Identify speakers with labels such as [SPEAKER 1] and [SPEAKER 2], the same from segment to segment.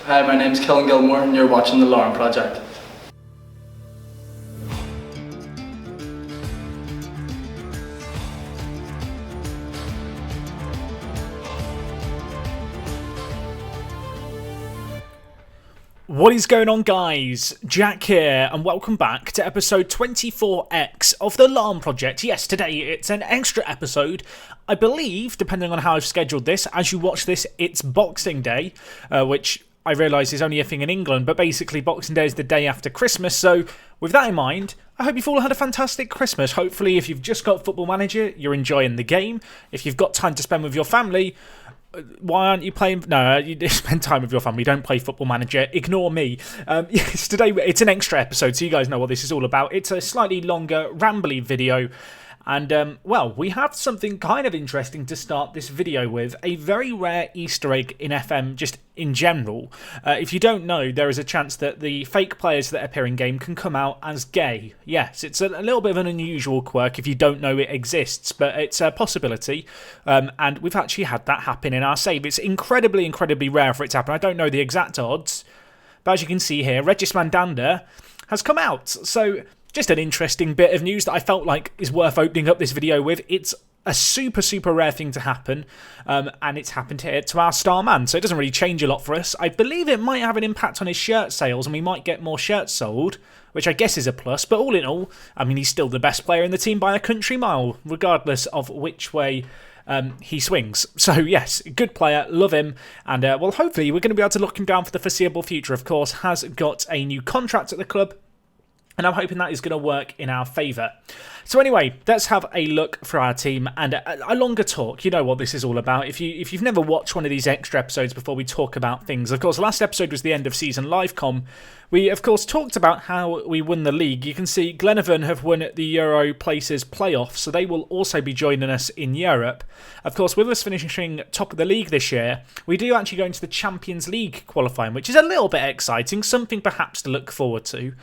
[SPEAKER 1] Hi, my name's Kellen Gilmore and you're watching the LARNE project.
[SPEAKER 2] What is going on, guys? Jack here, and welcome back to episode 24x of the LARNE project. Yes, today it's an extra episode. I believe, depending on how I've scheduled this, as you watch this, it's Boxing Day, which I realise is only a thing in England, but basically Boxing Day is the day after Christmas, so with that in mind, I hope you've all had a fantastic Christmas. Hopefully, if you've just got Football Manager, you're enjoying the game. If you've got time to spend with your family, why aren't you playing? No, you spend time with your family. Don't play Football Manager. Ignore me. Yes, today it's an extra episode, so you guys know what this is all about. It's a slightly longer, rambly video. And, well, we have something kind of interesting to start this video with. A very rare Easter egg in FM, just in general. If you don't know, there is a chance that the fake players that appear in-game can come out as gay. Yes, it's a little bit of an unusual quirk if you don't know it exists, but it's a possibility. And we've actually had that happen in our save. It's incredibly, incredibly rare for it to happen. I don't know the exact odds, but as you can see here, Regis Mandanda has come out. So just an interesting bit of news that I felt like is worth opening up this video with. It's a super, super rare thing to happen, and it's happened here to our star man, so it doesn't really change a lot for us. I believe it might have an impact on his shirt sales, and we might get more shirts sold, which I guess is a plus, but all in all, I mean, he's still the best player in the team by a country mile, regardless of which way he swings. So yes, good player, love him, and well, hopefully we're going to be able to lock him down for the foreseeable future. Of course, has got a new contract at the club, and I'm hoping that is going to work in our favour. So anyway, let's have a look for our team and a longer talk. You know what this is all about. If you've never watched one of these extra episodes before we talk about things, of course, last episode was the end of season livecom. We, of course, talked about how we won the league. You can see Glenavon have won the Euro Places playoff, so they will also be joining us in Europe. Of course, with us finishing top of the league this year, we do actually go into the Champions League qualifying, which is a little bit exciting, something perhaps to look forward to.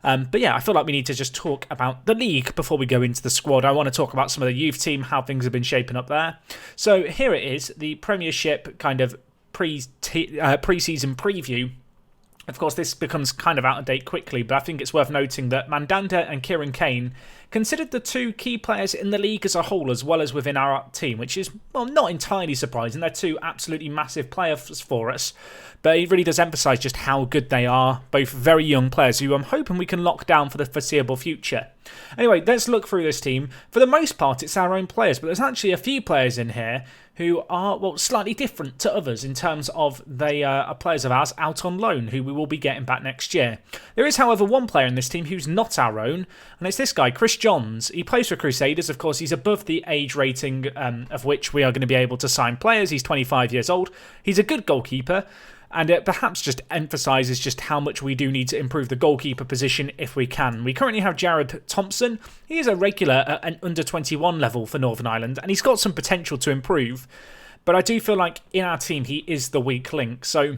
[SPEAKER 2] But yeah, I feel like we need to just talk about the league before we go into the squad. I want to talk about some of the youth team, how things have been shaping up there. So here it is, the Premiership kind of pre-season preview. Of course, this becomes kind of out of date quickly, but I think it's worth noting that Mandanda and Kieran Kane considered the two key players in the league as a whole, as well as within our team, which is, well, not entirely surprising. They're two absolutely massive players for us, but it really does emphasise just how good they are. Both very young players who I'm hoping we can lock down for the foreseeable future. Anyway, let's look through this team. For the most part, it's our own players, but there's actually a few players in here who are, well, slightly different to others in terms of they are players of ours out on loan who we will be getting back next year. There is, however, one player in this team who's not our own, and it's this guy, Chris Johns. He plays for Crusaders. Of course, he's above the age rating of which we are going to be able to sign players. He's 25 years old. He's a good goalkeeper, and it perhaps just emphasises just how much we do need to improve the goalkeeper position if we can. We currently have Jared Thompson. He is a regular at an under-21 level for Northern Ireland, and he's got some potential to improve. But I do feel like in our team, he is the weak link. So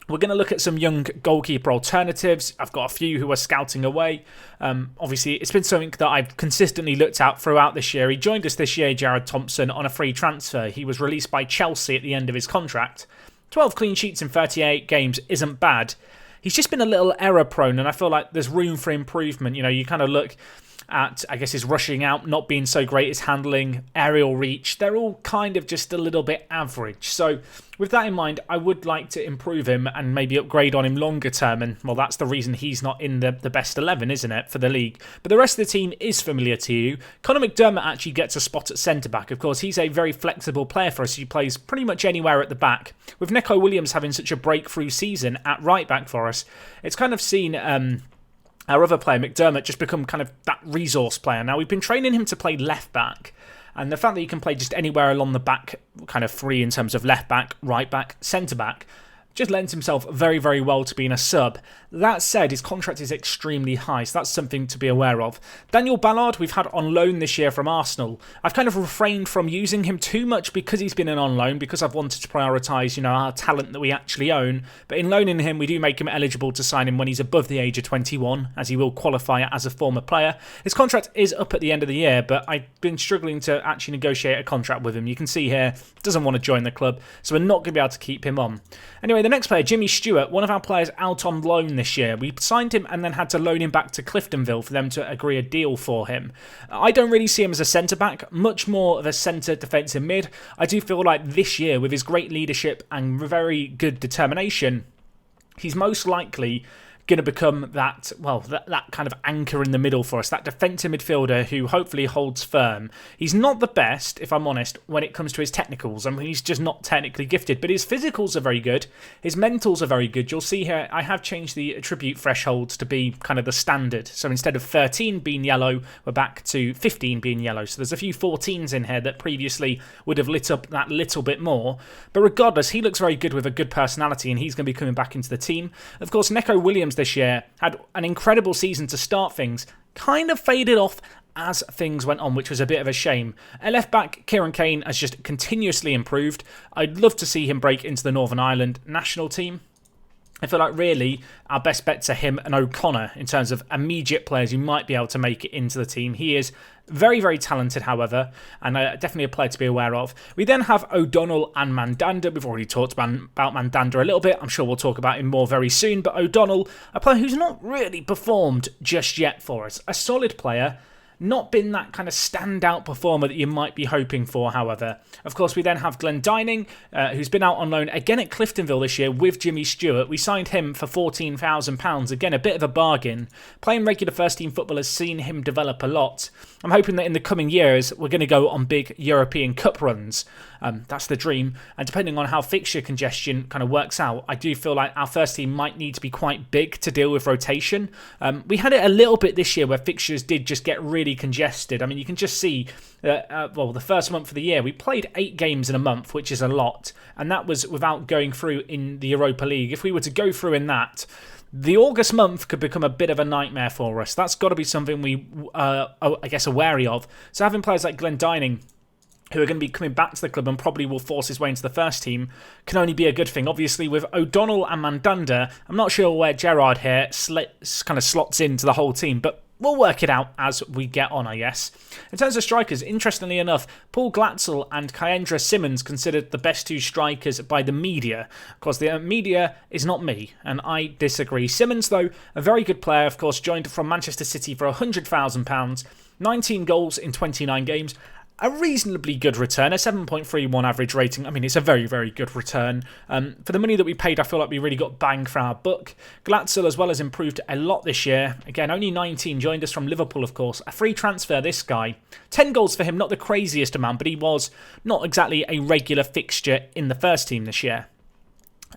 [SPEAKER 2] we're going to look at some young goalkeeper alternatives. I've got a few who are scouting away. Obviously, it's been something that I've consistently looked at throughout this year. He joined us this year, Jared Thompson, on a free transfer. He was released by Chelsea at the end of his contract. 12 clean sheets in 38 games isn't bad. He's just been a little error prone, and I feel like there's room for improvement. You know, you kind of look at, I guess, his rushing out not being so great, his handling, aerial reach. They're all kind of just a little bit average. So with that in mind, I would like to improve him and maybe upgrade on him longer term. And, well, that's the reason he's not in the best 11, isn't it, for the league? But the rest of the team is familiar to you. Conor McDermott actually gets a spot at centre-back. Of course, he's a very flexible player for us. He plays pretty much anywhere at the back. With Neco Williams having such a breakthrough season at right-back for us, it's kind of seen our other player, McDermott, just become kind of that resource player. Now, we've been training him to play left-back, and the fact that he can play just anywhere along the back, kind of free in terms of left-back, right-back, centre-back, just lends himself very, very well to being a sub. That said, his contract is extremely high, so that's something to be aware of. Daniel Ballard, we've had on loan this year from Arsenal. I've kind of refrained from using him too much because he's been on loan, because I've wanted to prioritise, you know, our talent that we actually own. But in loaning him, we do make him eligible to sign him when he's above the age of 21, as he will qualify as a former player. His contract is up at the end of the year, but I've been struggling to actually negotiate a contract with him. You can see here, doesn't want to join the club, so we're not going to be able to keep him on. Anyway, Anyway, the next player, Jimmy Stewart, one of our players out on loan this year. We signed him and then had to loan him back to Cliftonville for them to agree a deal for him. I don't really see him as a centre-back, much more of a centre defensive mid. I do feel like this year, with his great leadership and very good determination, he's most likely going to become that kind of anchor in the middle for us, that defensive midfielder who hopefully holds firm. He's not the best, if I'm honest, when it comes to his technicals. I mean, he's just not technically gifted, but his physicals are very good. His mentals are very good. You'll see here, I have changed the attribute thresholds to be kind of the standard. So instead of 13 being yellow, we're back to 15 being yellow. So there's a few 14s in here that previously would have lit up that little bit more. But regardless, he looks very good with a good personality, and he's going to be coming back into the team. Of course, Neco Williams this year had an incredible season to start things, kind of faded off as things went on, which was a bit of a shame. Our left back, Kieran Kane, has just continuously improved. I'd love to see him break into the Northern Ireland national team. I feel like really our best bets are him and O'Connor in terms of immediate players who might be able to make it into the team. He is very, very talented, however, and definitely a player to be aware of. We then have O'Donnell and Mandanda. We've already talked about Mandanda a little bit. I'm sure we'll talk about him more very soon. But O'Donnell, a player who's not really performed just yet for us. A solid player. Not been that kind of standout performer that you might be hoping for, however. Of course, we then have Glenn Dining, who's been out on loan again at Cliftonville this year with Jimmy Stewart. We signed him for £14,000. Again, a bit of a bargain. Playing regular first-team football has seen him develop a lot. I'm hoping that in the coming years, we're going to go on big European Cup runs. That's the dream. And depending on how fixture congestion kind of works out, I do feel like our first team might need to be quite big to deal with rotation. We had it a little bit this year where fixtures did just get really congested. I mean, you can just see that, the first month of the year, we played 8 games in a month, which is a lot. And that was without going through in the Europa League. If we were to go through in that, the August month could become a bit of a nightmare for us. That's got to be something we, are wary of. So having players like Glenn Dining, who are going to be coming back to the club and probably will force his way into the first team, can only be a good thing. Obviously, with O'Donnell and Mandanda, I'm not sure where Gerard here kind of slots into the whole team, but we'll work it out as we get on, I guess. In terms of strikers, interestingly enough, Paul Glatzel and Kyendra Simmons considered the best 2 strikers by the media. Of course, the media is not me, and I disagree. Simmons, though, a very good player, of course, joined from Manchester City for £100,000, 19 goals in 29 games. A reasonably good return, a 7.31 average rating. I mean, it's a very, very good return. For the money that we paid, I feel like we really got bang for our buck. Glatzel as well has improved a lot this year. Again, only 19, joined us from Liverpool, of course. A free transfer, this guy. 10 goals for him, not the craziest amount, but he was not exactly a regular fixture in the first team this year.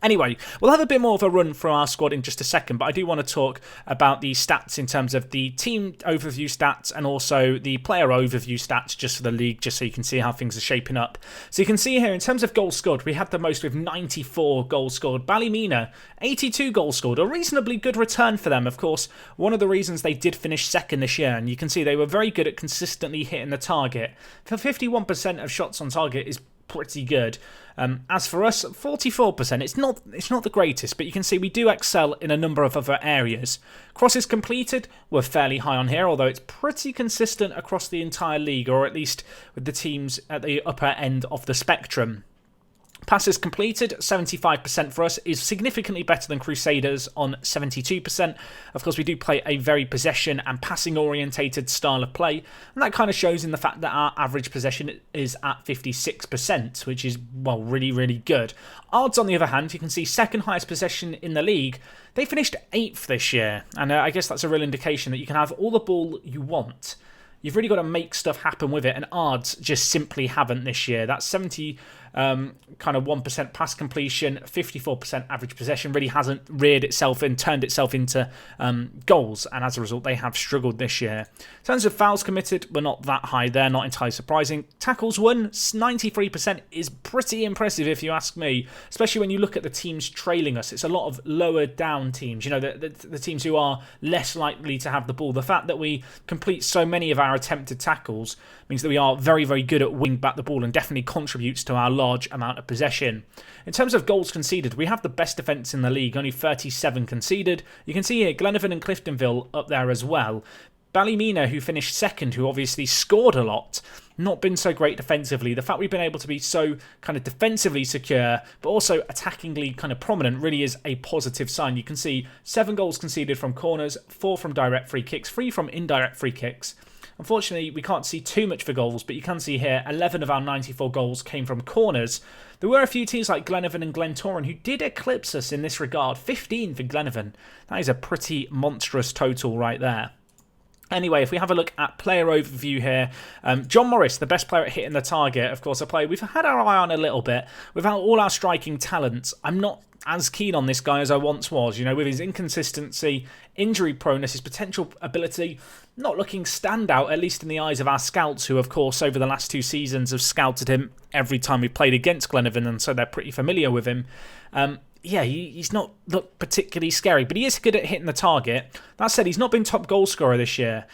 [SPEAKER 2] Anyway, we'll have a bit more of a run through our squad in just a second, but I do want to talk about the stats in terms of the team overview stats and also the player overview stats just for the league, just so you can see how things are shaping up. So you can see here, in terms of goals scored, we had the most with 94 goals scored. Ballymena, 82 goals scored, a reasonably good return for them. Of course, one of the reasons they did finish second this year, and you can see they were very good at consistently hitting the target. For 51% of shots on target is pretty good. As for us, 44%, it's not the greatest, but you can see we do excel in a number of other areas. Crosses completed, we're fairly high on here, although it's pretty consistent across the entire league, or at least with the teams at the upper end of the spectrum. Passes completed, 75% for us, is significantly better than Crusaders on 72%. Of course, we do play a very possession and passing orientated style of play, and that kind of shows in the fact that our average possession is at 56%, which is, well, really, really good. Addons, on the other hand, you can see second highest possession in the league. They finished 8th this year, and I guess that's a real indication that you can have all the ball you want. You've really got to make stuff happen with it, and Addons just simply haven't this year. That's 1% pass completion, 54% average possession, really hasn't reared itself and turned itself into goals, and as a result, they have struggled this year. In terms of fouls committed, we're not that high there, not entirely surprising. Tackles won, 93% is pretty impressive if you ask me, especially when you look at the teams trailing us. It's a lot of lower down teams, you know, the teams who are less likely to have the ball. The fact that we complete so many of our attempted tackles means that we are very, very good at winning back the ball and definitely contributes to our large amount of possession. In terms of goals conceded, we have the best defence in the league, only 37 conceded. You can see here Glenavon and Cliftonville up there as well. Ballymena, who finished second, who obviously scored a lot, not been so great defensively. The fact we've been able to be so kind of defensively secure, but also attackingly kind of prominent, really is a positive sign. You can see 7 goals conceded from corners, 4 from direct free kicks, 3 from indirect free kicks. Unfortunately, we can't see too much for goals, but you can see here 11 of our 94 goals came from corners. There were a few teams like Glenavon and Glentoran who did eclipse us in this regard. 15 for Glenavon. That is a pretty monstrous total right there. Anyway, if we have a look at player overview here, John Morris, the best player at hitting the target, of course, a player we've had our eye on a little bit. Without all our striking talents, I'm not as keen on this guy as I once was. You know, with his inconsistency, injury proneness, his potential ability, not looking standout, at least in the eyes of our scouts, who, of course, over the last 2 seasons have scouted him every time we've played against Glenavon, and so they're pretty familiar with him. Yeah, he's not looked particularly scary, but he is good at hitting the target. That said, he's not been top goal scorer this year.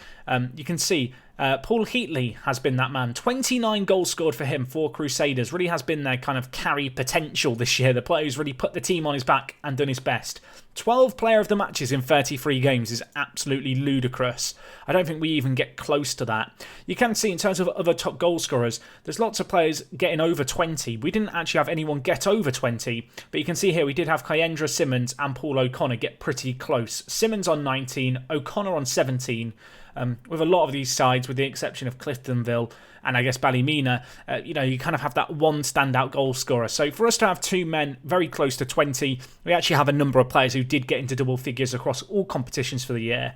[SPEAKER 2] You can see Paul Heatley has been that man. 29 goals scored for him for Crusaders. Really has been their kind of carry potential this year. The player who's really put the team on his back and done his best. 12 player of the matches in 33 games is absolutely ludicrous. I don't think we even get close to that. You can see in terms of other top goal scorers, there's lots of players getting over 20. We didn't actually have anyone get over 20, but you can see here we did have Kyendra Simmons and Paul O'Connor get pretty close. Simmons on 19, O'Connor on 17. With a lot of these sides, with the exception of Cliftonville and I guess Ballymena, you kind of have that one standout goal scorer. So for us to have 2 men very close to 20, we actually have a number of players who did get into double figures across all competitions for the year.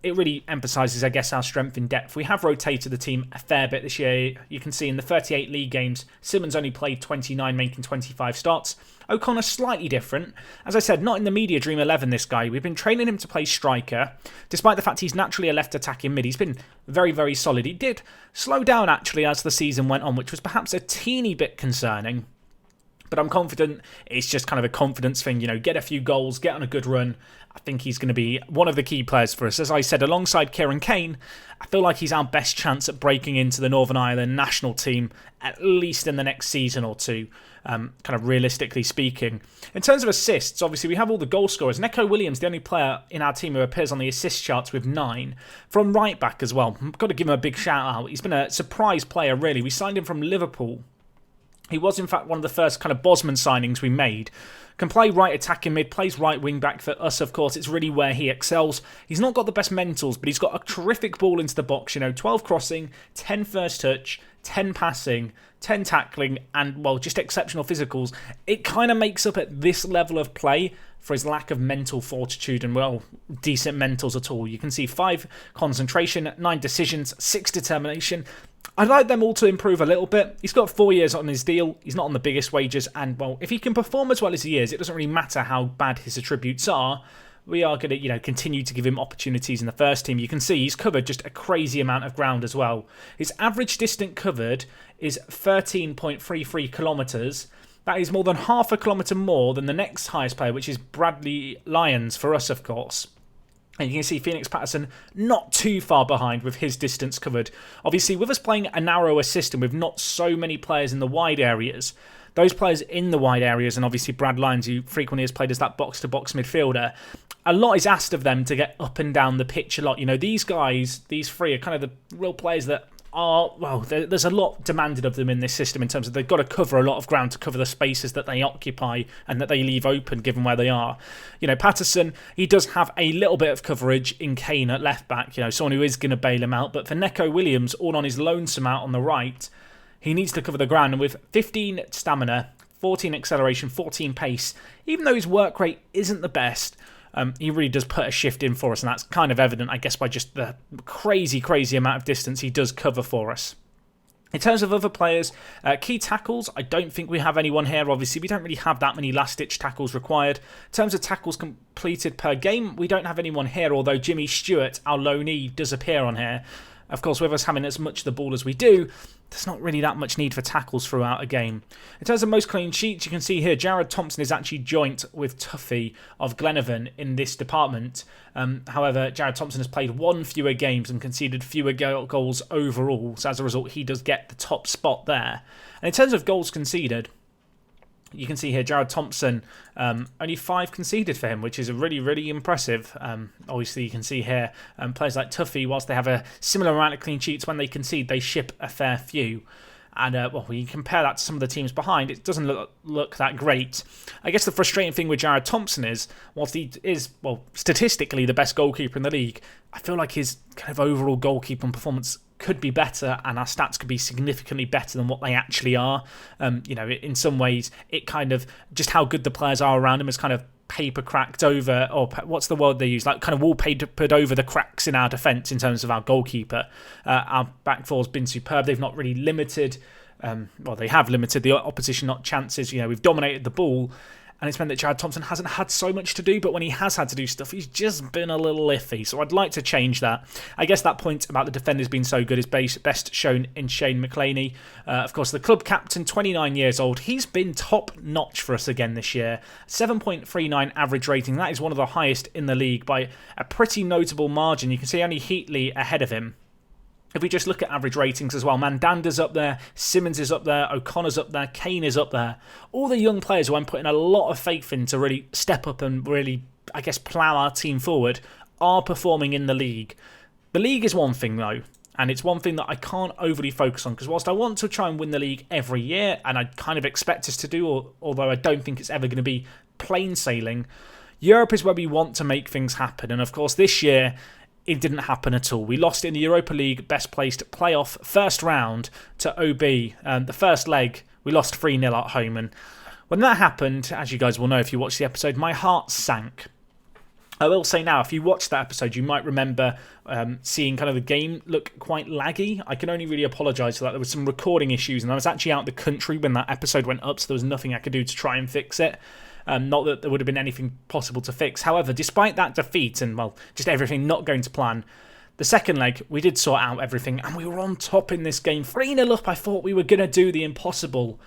[SPEAKER 2] It really emphasises, I guess, our strength in depth. We have rotated the team a fair bit this year. You can see in the 38 league games, Simmons only played 29, making 25 starts. O'Connor slightly different. As I said, not in the media dream 11, this guy. We've been training him to play striker. Despite the fact he's naturally a left attacking mid, he's been very, very solid. He did slow down, actually, as the season went on, which was perhaps a teeny bit concerning. But I'm confident it's just kind of a confidence thing, get a few goals, get on a good run. I think he's going to be one of the key players for us. As I said, alongside Kieran Kane, I feel like he's our best chance at breaking into the Northern Ireland national team, at least in the next season or 2, kind of realistically speaking. In terms of assists, obviously we have all the goal scorers. Neco Williams, the only player in our team who appears on the assist charts with 9. From right back as well, I've got to give him a big shout out. He's been a surprise player, really. We signed him from Liverpool. He was, in fact, one of the first kind of Bosman signings we made. Can play right attacking mid, plays right wing back for us, of course. It's really where he excels. He's not got the best mentals, but he's got a terrific ball into the box. 12 crossing, 10 first touch, 10 passing, 10 tackling, and, well, just exceptional physicals. It kind of makes up at this level of play for his lack of mental fortitude and, well, decent mentals at all. You can see 5 concentration, 9 decisions, 6 determination. I'd like them all to improve a little bit. He's got 4 years on his deal. He's not on the biggest wages. And, well, if he can perform as well as he is, it doesn't really matter how bad his attributes are. We are going to, continue to give him opportunities in the first team. You can see he's covered just a crazy amount of ground as well. His average distance covered is 13.33 kilometres. That is more than half a kilometre more than the next highest player, which is Bradley Lyons for us, of course. And you can see Phoenix Patterson not too far behind with his distance covered. Obviously, with us playing a narrower system with not so many players in the wide areas, those players in the wide areas, and obviously Brad Lyons, who frequently has played as that box-to-box midfielder, a lot is asked of them to get up and down the pitch a lot. These guys, these 3 are kind of the real players that are, well, there's a lot demanded of them in this system in terms of they've got to cover a lot of ground to cover the spaces that they occupy and that they leave open given where they are. Patterson, he does have a little bit of coverage in Kane at left back, someone who is going to bail him out. But for Neco Williams, all on his lonesome out on the right, he needs to cover the ground. And with 15 stamina, 14 acceleration, 14 pace, even though his work rate isn't the best, he really does put a shift in for us, and that's kind of evident, I guess, by just the crazy, crazy amount of distance he does cover for us. In terms of other players, key tackles, I don't think we have anyone here. Obviously, we don't really have that many last-ditch tackles required. In terms of tackles completed per game, we don't have anyone here, although Jimmy Stewart, our loanee, does appear on here. Of course, with us having as much of the ball as we do, there's not really that much need for tackles throughout a game. In terms of most clean sheets, you can see here Jared Thompson is actually joint with Tuffy of Glenavon in this department. However, Jared Thompson has played 1 fewer games and conceded fewer goals overall. So as a result, he does get the top spot there. And in terms of goals conceded, You can see here Jared Thompson, only 5 conceded for him, which is really, really impressive. Obviously, you can see here players like Tuffy, whilst they have a similar amount of clean sheets, when they concede, they ship a fair few. And when you compare that to some of the teams behind, it doesn't look that great. I guess the frustrating thing with Jared Thompson is, whilst he is, statistically the best goalkeeper in the league, I feel like his kind of overall goalkeeping performance could be better, and our stats could be significantly better than what they actually are. In some ways, it kind of, just how good the players are around him is kind of paper cracked over, or what's the word they use, like kind of wallpapered over the cracks in our defence in terms of our goalkeeper. Our back four's been superb. They've not really limited, they have limited the opposition, not chances. We've dominated the ball, and it's meant that Jared Thompson hasn't had so much to do, but when he has had to do stuff, he's just been a little iffy. So I'd like to change that. I guess that point about the defenders being so good is best shown in Shane McClaney. Of course, the club captain, 29 years old. He's been top-notch for us again this year. 7.39 average rating. That is one of the highest in the league by a pretty notable margin. You can see only Heatley ahead of him. If we just look at average ratings as well, Mandanda's up there, Simmons is up there, O'Connor's up there, Kane is up there. All the young players who I'm putting a lot of faith in to really step up and really, I guess, plough our team forward are performing in the league. The league is one thing though, and it's one thing that I can't overly focus on, because whilst I want to try and win the league every year, and I kind of expect us to do, although I don't think it's ever going to be plain sailing, Europe is where we want to make things happen. And of course this year, it didn't happen at all. We lost in the Europa League best placed playoff first round to OB. The first leg, we lost 3-0 at home. And when that happened, as you guys will know if you watched the episode, my heart sank. I will say now, if you watched that episode, you might remember seeing kind of the game look quite laggy. I can only really apologise for that. There were some recording issues, and I was actually out of the country when that episode went up, so there was nothing I could do to try and fix it. Not that there would have been anything possible to fix. However, despite that defeat and, just everything not going to plan, the second leg, we did sort out everything and we were on top in this game. 3-0 up, I thought we were going to do the impossible.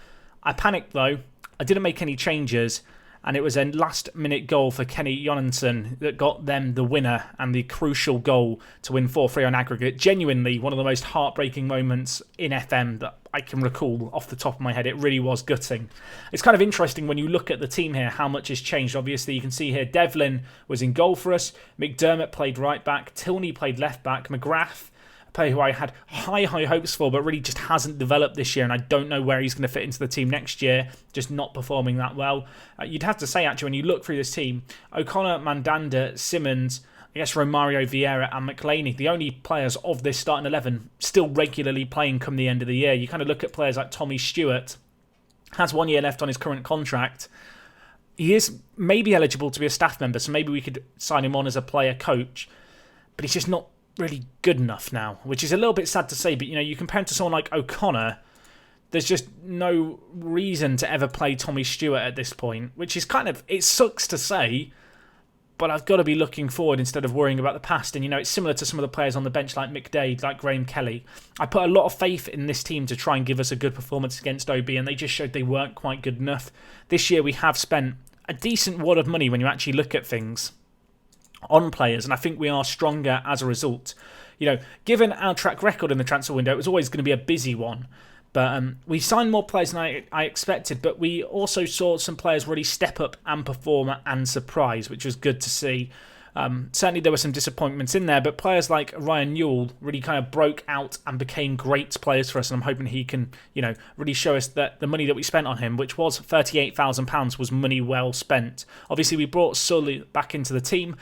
[SPEAKER 2] I panicked though. I didn't make any changes, and it was a last-minute goal for Kenny Jonasson that got them the winner and the crucial goal to win 4-3 on aggregate. Genuinely, one of the most heartbreaking moments in FM that I can recall off the top of my head. It really was gutting. It's kind of interesting when you look at the team here, how much has changed. Obviously, you can see here Devlin was in goal for us. McDermott played right back. Tilney played left back. McGrath, a player who I had high hopes for, but really just hasn't developed this year, and I don't know where he's going to fit into the team next year, just not performing that well. You'd have to say, actually, when you look through this team, O'Connor, Mandanda, Simmons, I guess Romario Vieira and McClaney, the only players of this starting 11 still regularly playing come the end of the year. You kind of look at players like Tommy Stewart, has 1 year left on his current contract. He is maybe eligible to be a staff member, so maybe we could sign him on as a player coach, but he's just not really good enough now, which is a little bit sad to say. But you compare him to someone like O'Connor, there's just no reason to ever play Tommy Stewart at this point, which is kind of, it sucks to say, but I've got to be looking forward instead of worrying about the past. And, it's similar to some of the players on the bench like McDade, like Graham Kelly. I put a lot of faith in this team to try and give us a good performance against OB, and they just showed they weren't quite good enough. This year we have spent a decent wad of money when you actually look at things on players, and I think we are stronger as a result. Given our track record in the transfer window, it was always going to be a busy one. But we signed more players than I expected, but we also saw some players really step up and perform and surprise, which was good to see. Certainly there were some disappointments in there, but players like Ryan Newell really kind of broke out and became great players for us, and I'm hoping he can, really show us that the money that we spent on him, which was £38,000, was money well spent. Obviously, we brought Sully back into the team.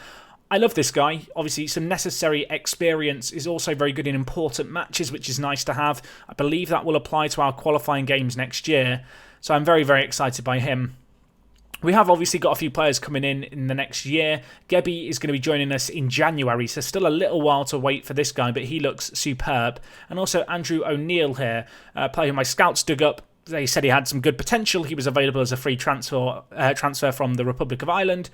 [SPEAKER 2] I love this guy. Obviously, some necessary experience is also very good in important matches, which is nice to have. I believe that will apply to our qualifying games next year. So I'm very, very excited by him. We have obviously got a few players coming in the next year. Gebby is going to be joining us in January, so still a little while to wait for this guy, but he looks superb. And also Andrew O'Neill here, a player who my scouts dug up. They said he had some good potential. He was available as a free transfer from the Republic of Ireland.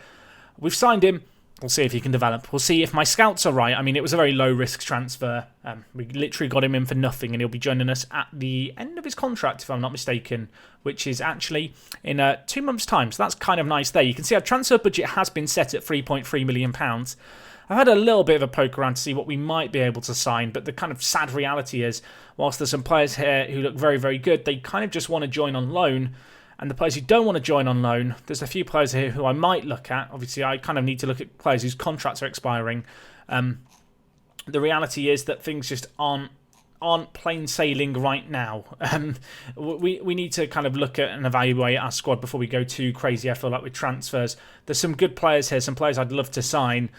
[SPEAKER 2] We've signed him. We'll see if he can develop. We'll see if my scouts are right. I mean, it was a very low-risk transfer. We literally got him in for nothing, and he'll be joining us at the end of his contract, if I'm not mistaken, which is actually in 2 months' time. So that's kind of nice there. You can see our transfer budget has been set at £3.3 million. I've had a little bit of a poke around to see what we might be able to sign, but the kind of sad reality is, whilst there's some players here who look very, very good, they kind of just want to join on loan. And the players who don't want to join on loan, there's a few players here who I might look at. Obviously, I kind of need to look at players whose contracts are expiring. The reality is that things just aren't plain sailing right now. We need to kind of look at and evaluate our squad before we go too crazy. I feel like with transfers, there's some good players here, some players I'd love to sign,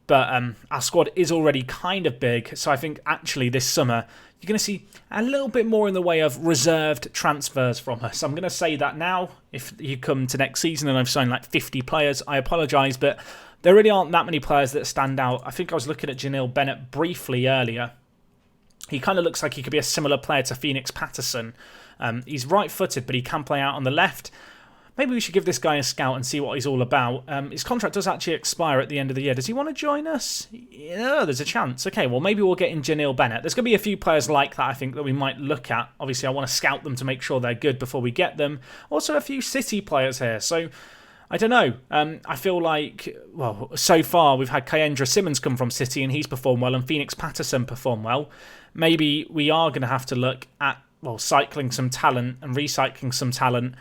[SPEAKER 2] but our squad is already kind of big. So I think actually this summer you're going to see a little bit more in the way of reserved transfers from us. I'm going to say that now. If you come to next season and I've signed like 50 players, I apologise, but there really aren't that many players that stand out. I think I was looking at Janil Bennett briefly earlier. He kind of looks like he could be a similar player to Phoenix Patterson. He's right-footed, but he can play out on the left. Maybe we should give this guy a scout and see what he's all about. His contract does actually expire at the end of the year. Does he want to join us? Yeah, there's a chance. Okay, well, maybe we'll get in Janil Bennett. There's going to be a few players like that, I think, that we might look at. Obviously, I want to scout them to make sure they're good before we get them. Also, a few City players here. So, I don't know. I feel like, well, so far we've had Kyendra Simmons come from City and he's performed well, and Phoenix Patterson performed well. Maybe we are going to have to look at, well, cycling some talent and recycling some talent,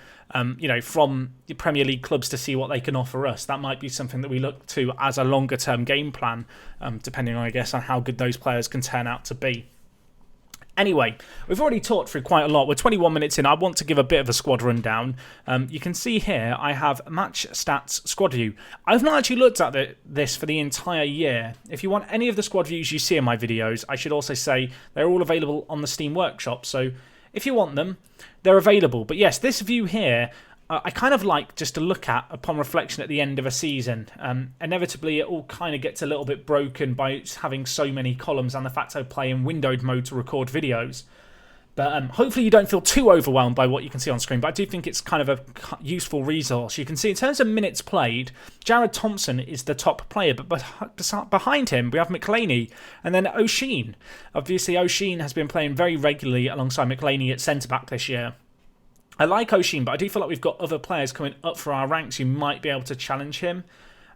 [SPEAKER 2] from the Premier League clubs to see what they can offer us. That might be something that we look to as a longer term game plan, depending on, I guess, on how good those players can turn out to be. Anyway, we've already talked through quite a lot. We're 21 minutes in. I want to give a bit of a squad rundown. You can see here I have Match Stats Squad View. I've not actually looked at this for the entire year. If you want any of the squad views you see in my videos, I should also say they're all available on the Steam Workshop. So if you want them, they're available. But yes, this view here, I kind of like just to look at upon reflection at the end of a season. Inevitably, it all kind of gets a little bit broken by having so many columns and the fact I play in windowed mode to record videos. But hopefully you don't feel too overwhelmed by what you can see on screen. But I do think it's kind of a useful resource. You can see in terms of minutes played, Jared Thompson is the top player. But behind him, we have McLeany and then O'Sheen. Obviously, O'Sheen has been playing very regularly alongside McLeany at centre-back this year. I like O'Sheen, but I do feel like we've got other players coming up for our ranks who might be able to challenge him.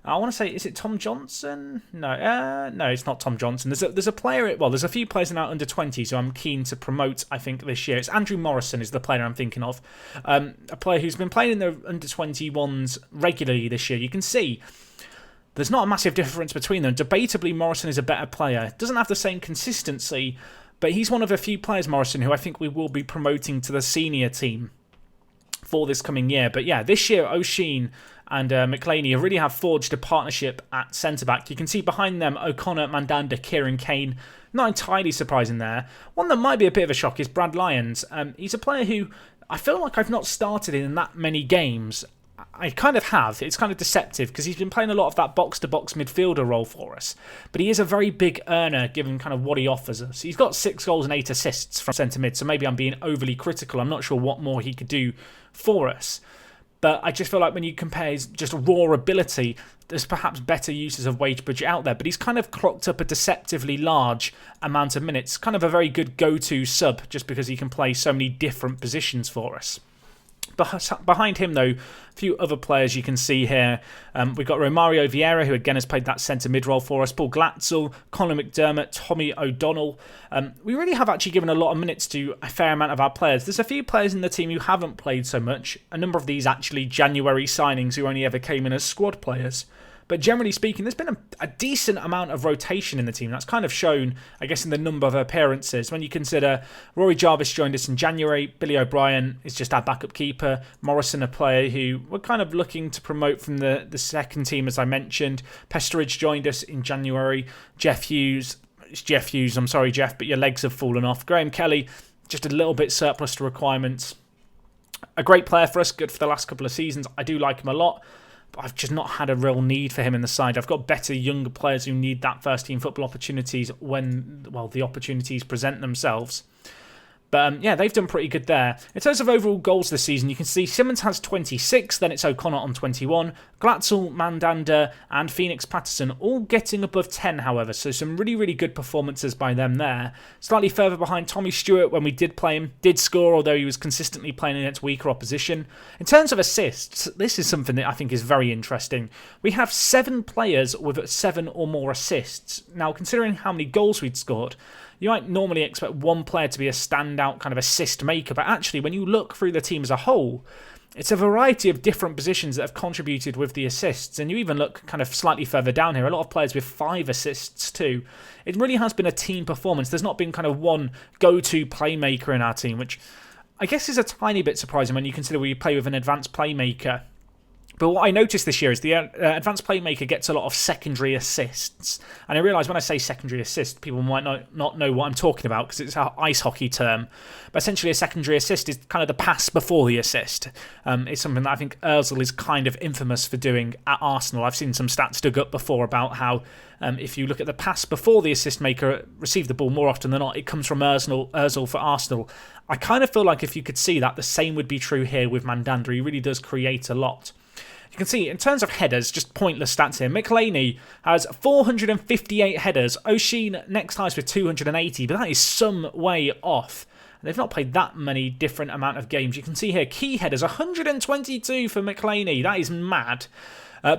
[SPEAKER 2] I want to say, is it Tom Johnson? No, it's not Tom Johnson. There's a player, well, there's a few players in our under-20s who I'm keen to promote, I think, this year. It's Andrew Morrison is the player I'm thinking of. A player who's been playing in the under-21s regularly this year. You can see there's not a massive difference between them. Debatably, Morrison is a better player. Doesn't have the same consistency, but he's one of a few players, Morrison, who I think we will be promoting to the senior team for this coming year. But yeah, this year O'Sheen and McLeany really have forged a partnership at centre-back. You can see behind them O'Connor, Mandanda, Kieran Kane. Not entirely surprising there. One that might be a bit of a shock is Brad Lyons. He's a player who I feel like I've not started in that many games. I kind of have. It's kind of deceptive because he's been playing a lot of that box-to-box midfielder role for us. But he is a very big earner given kind of what he offers us. He's got 6 goals and 8 assists from centre-mid, so maybe I'm being overly critical. I'm not sure what more he could do for us. But I just feel like when you compare his just raw ability, there's perhaps better uses of wage budget out there. But he's kind of clocked up a deceptively large amount of minutes. Kind of a very good go-to sub just because he can play so many different positions for us. Behind him, though, a few other players you can see here. We've got Romario Vieira, who again has played that centre-mid role for us. Paul Glatzel, Conor McDermott, Tommy O'Donnell. We really have actually given a lot of minutes to a fair amount of our players. There's a few players in the team who haven't played so much. A number of these actually January signings who only ever came in as squad players. But generally speaking, there's been a decent amount of rotation in the team. That's kind of shown, I guess, in the number of appearances. When you consider Rory Jarvis joined us in January, Billy O'Brien is just our backup keeper, Morrison, a player who we're kind of looking to promote from the second team, as I mentioned. Pesteridge joined us in January. Jeff Hughes, I'm sorry, Jeff, but your legs have fallen off. Graham Kelly, just a little bit surplus to requirements. A great player for us, good for the last couple of seasons. I do like him a lot. I've just not had a real need for him in the side. I've got better younger players who need that first team football opportunities when, well, the opportunities present themselves. But yeah, they've done pretty good there. In terms of overall goals this season, you can see Simmons has 26, then it's O'Connor on 21. Glatzel, Mandanda and Phoenix Patterson all getting above 10, however. So some really, really good performances by them there. Slightly further behind, Tommy Stewart, when we did play him, did score, although he was consistently playing against weaker opposition. In terms of assists, this is something that I think is very interesting. We have 7 players with 7 or more assists. Now, considering how many goals we'd scored, you might normally expect one player to be a standout kind of assist maker, but actually when you look through the team as a whole, it's a variety of different positions that have contributed with the assists, and you even look kind of slightly further down here, a lot of players with 5 assists too. It really has been a team performance. There's not been kind of one go-to playmaker in our team, which I guess is a tiny bit surprising when you consider we play with an advanced playmaker. But what I noticed this year is the advanced playmaker gets a lot of secondary assists. And I realise when I say secondary assist, people might not know what I'm talking about because it's an ice hockey term. But essentially a secondary assist is kind of the pass before the assist. It's something that I think Ozil is kind of infamous for doing at Arsenal. I've seen some stats dug up before about how if you look at the pass before the assist maker received the ball, more often than not, it comes from Ozil for Arsenal. I kind of feel like if you could see that, the same would be true here with Mandanda. He really does create a lot. You can see, in terms of headers, just pointless stats here. McLeany has 458 headers. O'Sheen next highest with 280, but that is some way off. And they've not played that many different amount of games. You can see here, key headers, 122 for McLeany. That is mad.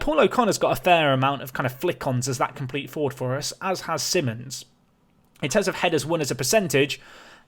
[SPEAKER 2] Paul O'Connor's got a fair amount of kind of flick-ons as that complete forward for us, as has Simmons. In terms of headers won as a percentage,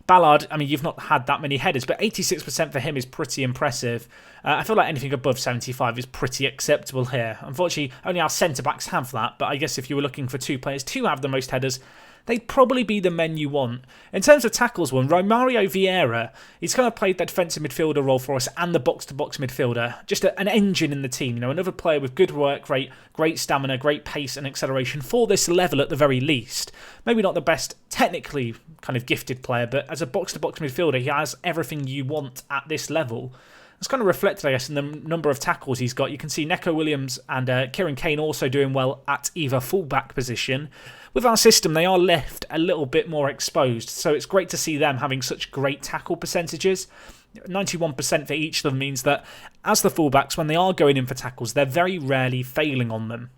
[SPEAKER 2] Ballard, I mean, you've not had that many headers, but 86% for him is pretty impressive. I feel like anything above 75 is pretty acceptable here. Unfortunately, only our centre-backs have that, but I guess if you were looking for 2 players to have the most headers, they'd probably be the men you want. In terms of tackles won, Romario Vieira, he's kind of played the defensive midfielder role for us and the box-to-box midfielder. Just an engine in the team, you know, another player with good work rate, great stamina, great pace and acceleration for this level at the very least. Maybe not the best technically kind of gifted player, but as a box-to-box midfielder, he has everything you want at this level. It's kind of reflected, I guess, in the number of tackles he's got. You can see Neco Williams and Kieran Kane also doing well at either fullback position. With our system, they are left a little bit more exposed, so it's great to see them having such great tackle percentages. 91% for each of them means that as the fullbacks, when they are going in for tackles, they're very rarely failing on them.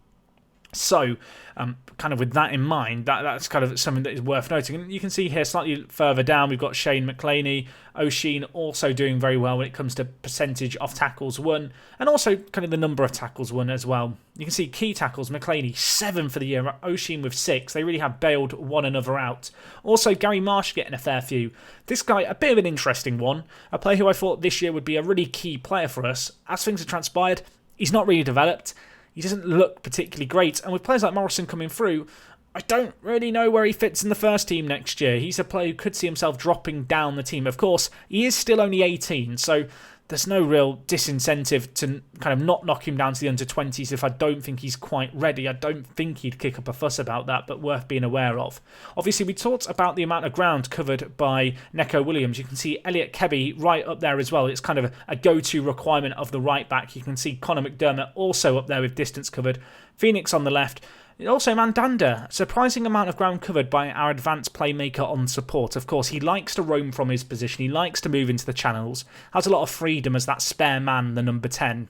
[SPEAKER 2] So, kind of with that in mind, that's kind of something that is worth noting. And you can see here slightly further down, we've got Shane McLeany, O'Sheen also doing very well when it comes to percentage of tackles won, and also kind of the number of tackles won as well. You can see key tackles, McLeany 7 for the year, O'Sheen with 6. They really have bailed one another out. Also, Gary Marsh getting a fair few. This guy, a bit of an interesting one, a player who I thought this year would be a really key player for us. As things have transpired, he's not really developed. He doesn't look particularly great, and with players like Morrison coming through, I don't really know where he fits in the first team next year. He's a player who could see himself dropping down the team. Of course, he is still only 18, so there's no real disincentive to kind of not knock him down to the under-20s if I don't think he's quite ready. I don't think he'd kick up a fuss about that, but worth being aware of. Obviously, we talked about the amount of ground covered by Neco Williams. You can see Elliot Kebby right up there as well. It's kind of a go-to requirement of the right back. You can see Conor McDermott also up there with distance covered. Phoenix on the left. Also, Mandanda, surprising amount of ground covered by our advanced playmaker on support. Of course, he likes to roam from his position. He likes to move into the channels. Has a lot of freedom as that spare man, the number 10,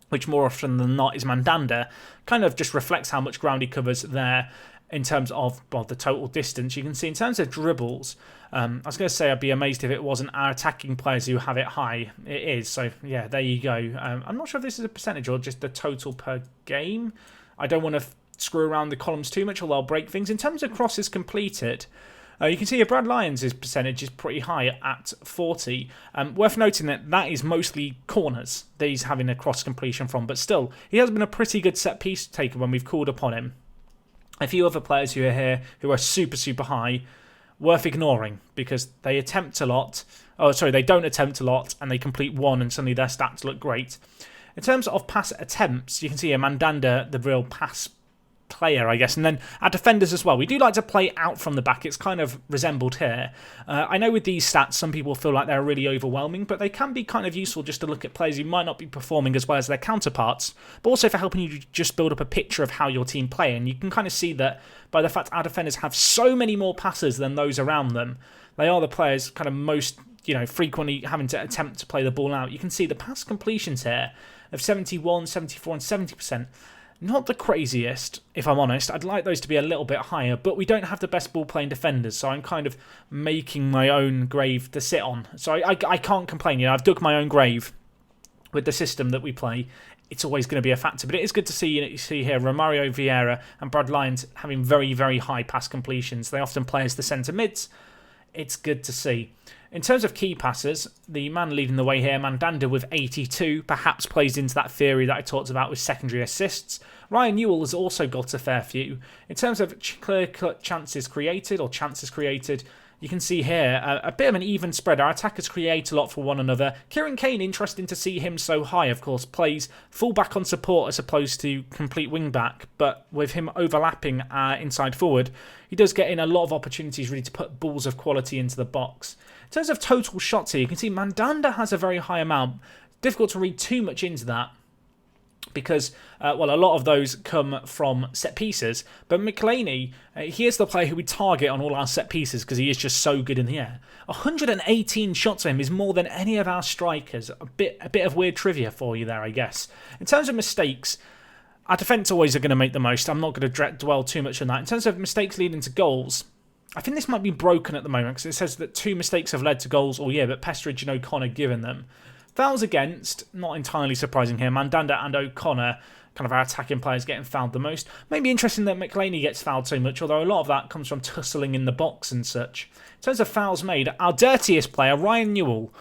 [SPEAKER 2] which more often than not is Mandanda. Kind of just reflects how much ground he covers there in terms of the total distance. You can see in terms of dribbles, I was going to say I'd be amazed if it wasn't our attacking players who have it high. It is. So, yeah, there you go. I'm not sure if this is a percentage or just the total per game. I don't want to screw around the columns too much, although I'll break things. In terms of crosses completed, you can see here Brad Lyons' percentage is pretty high at 40. Worth noting that is mostly corners that he's having a cross completion from, but still, he has been a pretty good set piece taker when we've called upon him. A few other players who are here who are super, super high, worth ignoring because they attempt a lot. Oh, sorry, they don't attempt a lot and they complete one and suddenly their stats look great. In terms of pass attempts, you can see here Mandanda, the real pass player, I guess, and then our defenders as well. We do like to play out from the back. It's kind of resembled here. I know with these stats, some people feel like they're really overwhelming, but they can be kind of useful just to look at players who might not be performing as well as their counterparts, but also for helping you just build up a picture of how your team play. And you can kind of see that by the fact our defenders have so many more passes than those around them. They are the players kind of most, frequently having to attempt to play the ball out. You can see the pass completions here of 71, 74 and 70%. Not the craziest, if I'm honest. I'd like those to be a little bit higher, but we don't have the best ball-playing defenders, so I'm kind of making my own grave to sit on. So I can't complain. I've dug my own grave with the system that we play. It's always going to be a factor, but it is good to see here Romario Vieira and Brad Lyons having very, very high pass completions. They often play as the centre mids. It's good to see. In terms of key passes, the man leading the way here, Mandanda with 82, perhaps plays into that theory that I talked about with secondary assists. Ryan Newell has also got a fair few. In terms of clear-cut chances created, you can see here a bit of an even spread. Our attackers create a lot for one another. Kieran Kane, interesting to see him so high, of course, plays full-back on support as opposed to complete wing-back, but with him overlapping inside forward, he does get in a lot of opportunities really to put balls of quality into the box. In terms of total shots here, you can see Mandanda has a very high amount. Difficult to read too much into that because, a lot of those come from set pieces. But McLeany, he is the player who we target on all our set pieces because he is just so good in the air. 118 shots for him is more than any of our strikers. A bit of weird trivia for you there, I guess. In terms of mistakes, our defence always are going to make the most. I'm not going to dwell too much on that. In terms of mistakes leading to goals, I think this might be broken at the moment because it says that 2 mistakes have led to goals all year, but Pesteridge and O'Connor given them. Fouls against, not entirely surprising here. Mandanda and O'Connor, kind of our attacking players, getting fouled the most. Maybe interesting that McLeany gets fouled so much, although a lot of that comes from tussling in the box and such. In terms of fouls made, our dirtiest player, Ryan Newell,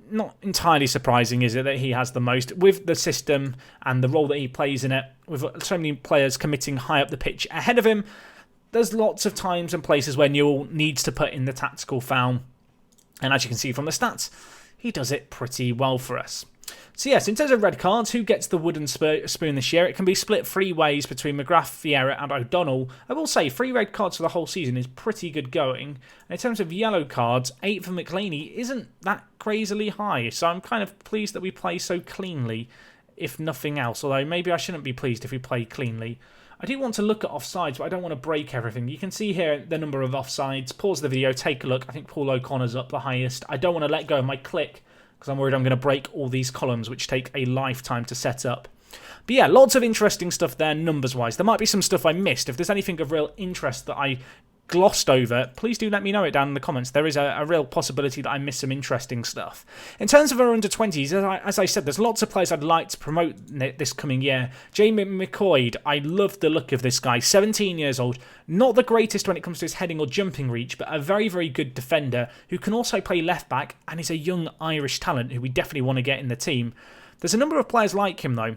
[SPEAKER 2] not entirely surprising, is it, that he has the most with the system and the role that he plays in it, with so many players committing high up the pitch ahead of him. There's lots of times and places where Newell needs to put in the tactical foul. And as you can see from the stats, he does it pretty well for us. So yes, in terms of red cards, who gets the wooden spoon this year? It can be split 3 ways between McGrath, Vieira and O'Donnell. I will say 3 red cards for the whole season is pretty good going. And in terms of yellow cards, 8 for McLeany isn't that crazily high. So I'm kind of pleased that we play so cleanly, if nothing else. Although maybe I shouldn't be pleased if we play cleanly. I do want to look at offsides, but I don't want to break everything. You can see here the number of offsides. Pause the video, take a look. I think Paul O'Connor's up the highest. I don't want to let go of my click because I'm worried I'm going to break all these columns, which take a lifetime to set up. But yeah, lots of interesting stuff there numbers-wise. There might be some stuff I missed. If there's anything of real interest that I glossed over, please do let me know it down in the comments. There is a real possibility that I missed some interesting stuff. In terms of our under-20s, as I said, there's lots of players I'd like to promote this coming year. Jamie McCoy, I love the look of this guy. 17 years old, not the greatest when it comes to his heading or jumping reach, but a very, very good defender who can also play left-back and is a young Irish talent who we definitely want to get in the team. There's a number of players like him, though.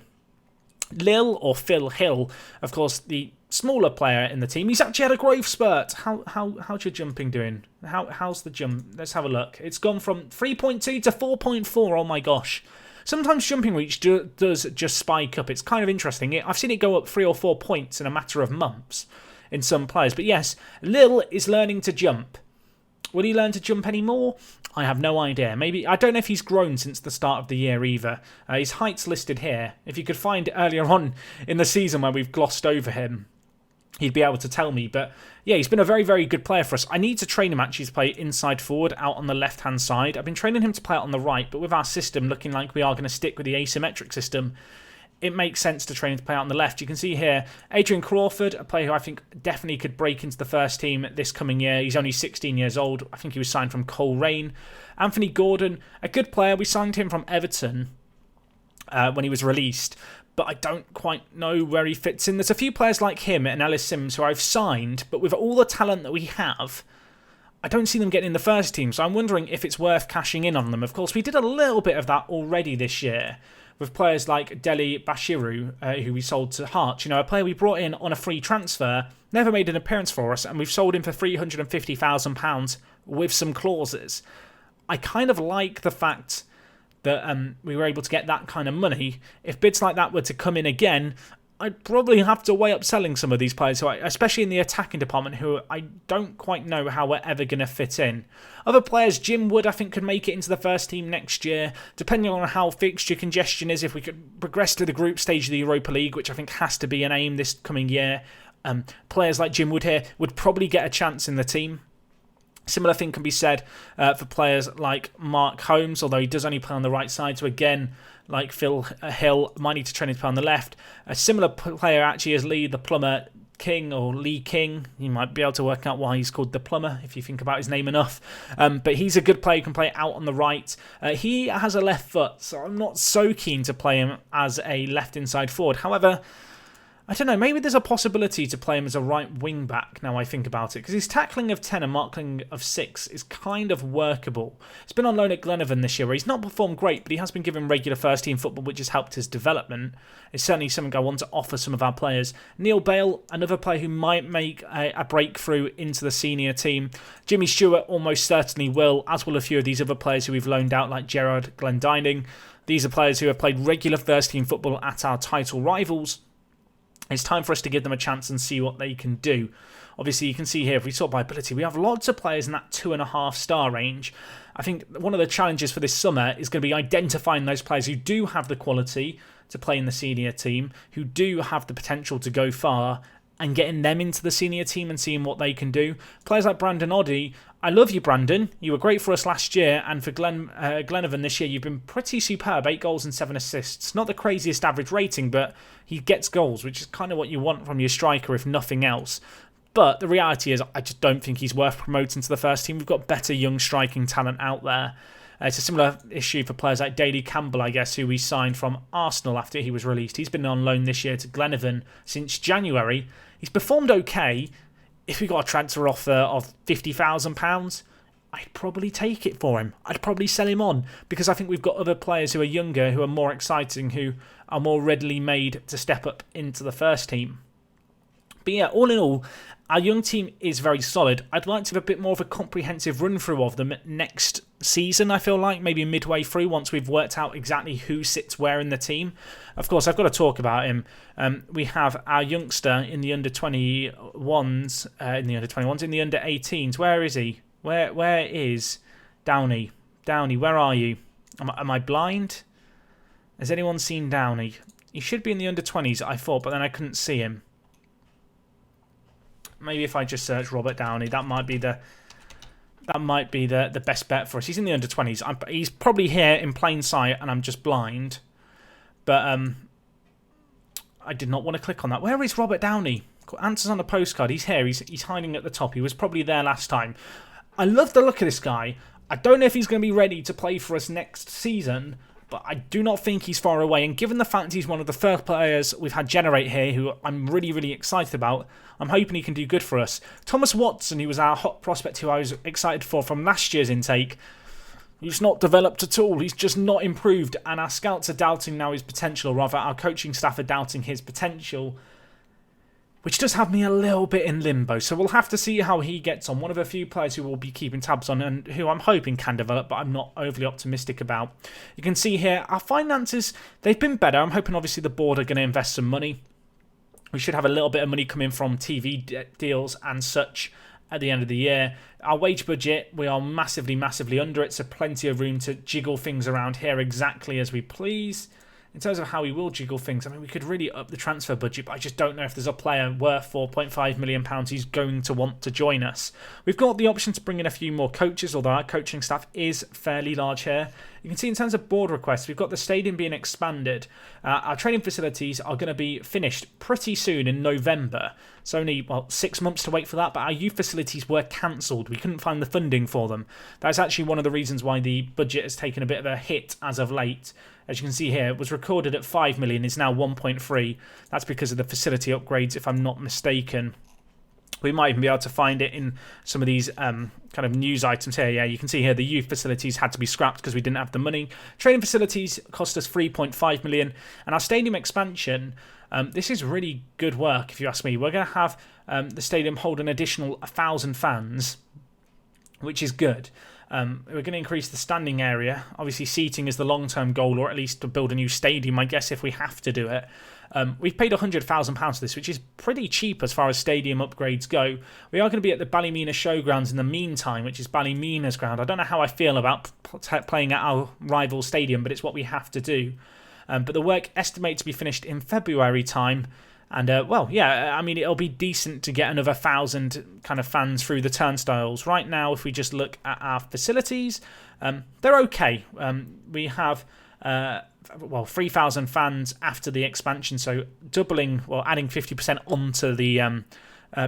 [SPEAKER 2] Lil, or Phil Hill, of course, the smaller player in the team. He's actually had a growth spurt. How's your jumping doing? How's the jump? Let's have a look. It's gone from 3.2 to 4.4. Oh my gosh. Sometimes jumping reach does just spike up. It's kind of interesting. I've seen it go up 3 or 4 points in a matter of months in some players. But yes, Lil is learning to jump. Will he learn to jump anymore? I have no idea. Maybe, I don't know if he's grown since the start of the year either. His height's listed here. If you could find earlier on in the season where we've glossed over him, he'd be able to tell me. But yeah, he's been a very, very good player for us. I need to train him actually to play inside forward out on the left-hand side. I've been training him to play out on the right, but with our system looking like we are going to stick with the asymmetric system, it makes sense to train him to play out on the left. You can see here, Adrian Crawford, a player who I think definitely could break into the first team this coming year. He's only 16 years old. I think he was signed from Coleraine. Anthony Gordon, a good player. We signed him from Everton when he was released, but I don't quite know where he fits in. There's a few players like him and Ellis Sims who I've signed, but with all the talent that we have, I don't see them getting in the first team, so I'm wondering if it's worth cashing in on them. Of course, we did a little bit of that already this year with players like Deli Bashiru, who we sold to Hearts. You know, a player we brought in on a free transfer, never made an appearance for us, and we've sold him for £350,000 with some clauses. I kind of like the fact that we were able to get that kind of money. If bids like that were to come in again, I'd probably have to weigh up selling some of these players, especially in the attacking department, who I don't quite know how we're ever going to fit in. Other players, Jim Wood, I think, could make it into the first team next year, depending on how fixture congestion is. If we could progress to the group stage of the Europa League, which I think has to be an aim this coming year, players like Jim Wood here would probably get a chance in the team. Similar thing can be said for players like Mark Holmes, although he does only play on the right side. So again, like Phil Hill, might need to train him to play on the left. A similar player actually is Lee the Plumber King, or Lee King. You might be able to work out why he's called the Plumber if you think about his name enough. But he's a good player who can play out on the right. He has a left foot, so I'm not so keen to play him as a left inside forward. However, I don't know, maybe there's a possibility to play him as a right wing back now I think about it, because his tackling of 10 and marking of 6 is kind of workable. He's been on loan at Glenavon this year where he's not performed great, but he has been given regular first team football, which has helped his development. It's certainly something I want to offer some of our players. Neil Bale, another player who might make a breakthrough into the senior team. Jimmy Stewart almost certainly will, as will a few of these other players who we've loaned out like Gerard Glendining. These are players who have played regular first team football at our title rivals. It's time for us to give them a chance and see what they can do. Obviously, you can see here, if we sort by ability, we have lots of players in that 2.5 star range. I think one of the challenges for this summer is going to be identifying those players who do have the quality to play in the senior team, who do have the potential to go far, and getting them into the senior team and seeing what they can do. Players like Brandon Oddy, I love you, Brandon. You were great for us last year, and for Glenavon this year, you've been pretty superb. 8 goals and 7 assists. Not the craziest average rating, but he gets goals, which is kind of what you want from your striker, if nothing else. But the reality is, I just don't think he's worth promoting to the first team. We've got better young striking talent out there. It's a similar issue for players like Daley Campbell, I guess, who we signed from Arsenal after he was released. He's been on loan this year to Glenavon since January. He's performed okay. If we got a transfer offer of £50,000, I'd probably take it for him. I'd probably sell him on, because I think we've got other players who are younger, who are more exciting, who are more readily made to step up into the first team. But yeah, all in all, our young team is very solid. I'd like to have a bit more of a comprehensive run-through of them next season, I feel like, maybe midway through, once we've worked out exactly who sits where in the team. Of course, I've got to talk about him. We have our youngster in the under-21s, in the under-18s. Where is he? Where is Downey? Downey, where are you? Am I blind? Has anyone seen Downey? He should be in the under-20s, I thought, but then I couldn't see him. Maybe if I just search Robert Downey, that might be the best bet for us. He's in the under-20s. He's probably here in plain sight, and I'm just blind. But I did not want to click on that. Where is Robert Downey? Answers on the postcard. He's here. He's hiding at the top. He was probably there last time. I love the look of this guy. I don't know if he's going to be ready to play for us next season, but I do not think he's far away. And given the fact he's one of the first players we've had generate here, who I'm really, really excited about, I'm hoping he can do good for us. Thomas Watson, who was our hot prospect who I was excited for from last year's intake, he's not developed at all. He's just not improved. And our scouts are doubting now his potential, or rather our coaching staff are doubting his potential, which does have me a little bit in limbo. So we'll have to see how he gets on. One of a few players who we'll be keeping tabs on and who I'm hoping can develop, but I'm not overly optimistic about. You can see here, our finances, they've been better. I'm hoping obviously the board are going to invest some money. We should have a little bit of money coming from TV deals and such at the end of the year. Our wage budget, we are massively, massively under it, so plenty of room to jiggle things around here exactly as we please. In terms of how we will jiggle things, I mean, we could really up the transfer budget, but I just don't know if there's a player worth £4.5 million who's going to want to join us. We've got the option to bring in a few more coaches, although our coaching staff is fairly large here. You can see in terms of board requests, we've got the stadium being expanded. Our training facilities are going to be finished pretty soon in November. It's only, 6 months to wait for that, but our youth facilities were cancelled. We couldn't find the funding for them. That's actually one of the reasons why the budget has taken a bit of a hit as of late. As you can see here, it was recorded at 5 million, is now 1.3. That's because of the facility upgrades, if I'm not mistaken. We might even be able to find it in some of these kind of news items here. Yeah, you can see here the youth facilities had to be scrapped because we didn't have the money. Training facilities cost us 3.5 million. And our stadium expansion, this is really good work, if you ask me. We're going to have the stadium hold an additional 1,000 fans, which is good. We're going to increase the standing area. Obviously, seating is the long-term goal, or at least to build a new stadium, I guess, if we have to do it. We've paid £100,000 for this, which is pretty cheap as far as stadium upgrades go. We are going to be at the Ballymena Showgrounds in the meantime, which is Ballymena's ground. I don't know how I feel about playing at our rival stadium, but it's what we have to do. But the work estimated to be finished in February time. And, I mean, it'll be decent to get another 1,000 kind of fans through the turnstiles. Right now, if we just look at our facilities, they're okay. We have, 3,000 fans after the expansion, so adding 50% onto the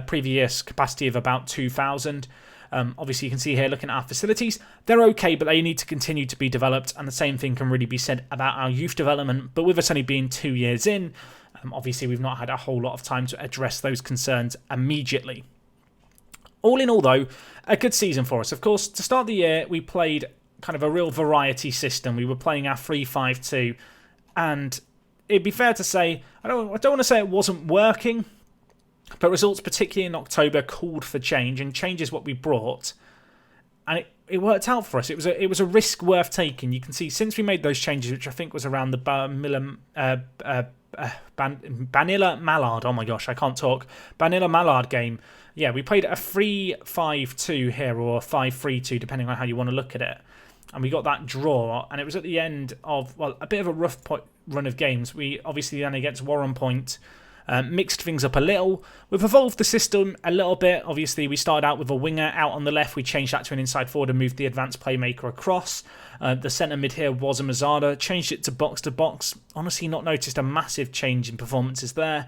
[SPEAKER 2] previous capacity of about 2,000. Obviously, you can see here, looking at our facilities, they're okay, but they need to continue to be developed. And the same thing can really be said about our youth development. But with us only being 2 years in, Obviously, we've not had a whole lot of time to address those concerns immediately. All in all, though, a good season for us. Of course, to start the year, we played kind of a real variety system. We were playing our 3-5-2, and it'd be fair to say, I don't want to say it wasn't working, but results, particularly in October, called for change, and change is what we brought, and it worked out for us. It was a risk worth taking. You can see since we made those changes, which I think was around the Banilla Mallard. Oh my gosh, I can't talk. Banilla Mallard game. Yeah, we played a 3-5-2 here, or a 5-3-2, depending on how you want to look at it. And we got that draw, and it was at the end of, well, a bit of a rough run of games. We obviously then against Warren Point mixed things up a little. We've evolved the system a little bit. Obviously, we started out with a winger out on the left. We changed that to an inside forward and moved the advanced playmaker across. The centre mid here was a Mazada. Changed it to box. Honestly, not noticed a massive change in performances there.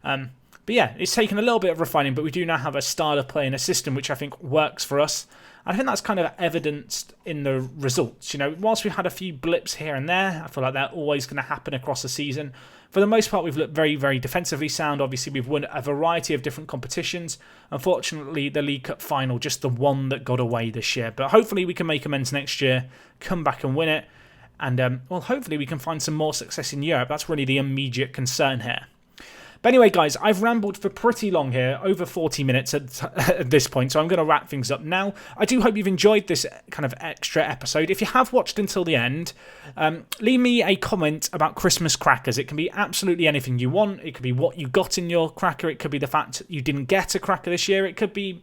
[SPEAKER 2] But yeah, it's taken a little bit of refining, but we do now have a style of play and a system which I think works for us. I think that's kind of evidenced in the results. You know, whilst we've had a few blips here and there, I feel like they're always going to happen across the season. For the most part, we've looked very, very defensively sound. Obviously, we've won a variety of different competitions. Unfortunately, the League Cup final, just the one that got away this year. But hopefully we can make amends next year, come back and win it. And, well, hopefully we can find some more success in Europe. That's really the immediate concern here. But anyway, guys, I've rambled for pretty long here, over 40 minutes at this point, so I'm going to wrap things up now. I do hope you've enjoyed this kind of extra episode. If you have watched until the end, leave me a comment about Christmas crackers. It can be absolutely anything you want. It could be what you got in your cracker. It could be the fact you didn't get a cracker this year. It could be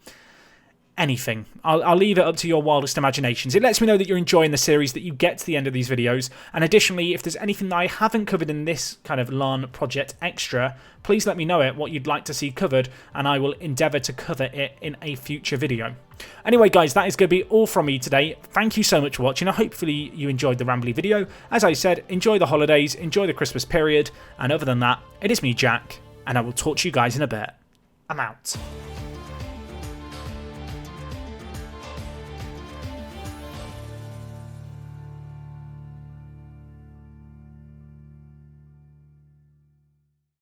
[SPEAKER 2] anything. I'll leave it up to your wildest imaginations. It lets me know that you're enjoying the series, that you get to the end of these videos. And additionally, if there's anything that I haven't covered in this kind of LARNE project extra, please let me know what you'd like to see covered, and I will endeavour to cover it in a future video. Anyway, guys, that is going to be all from me today. Thank you so much for watching. Hopefully you enjoyed the rambly video. As I said, enjoy the holidays, enjoy the Christmas period, and other than that, it is me, Jack, and I will talk to you guys in a bit. I'm out.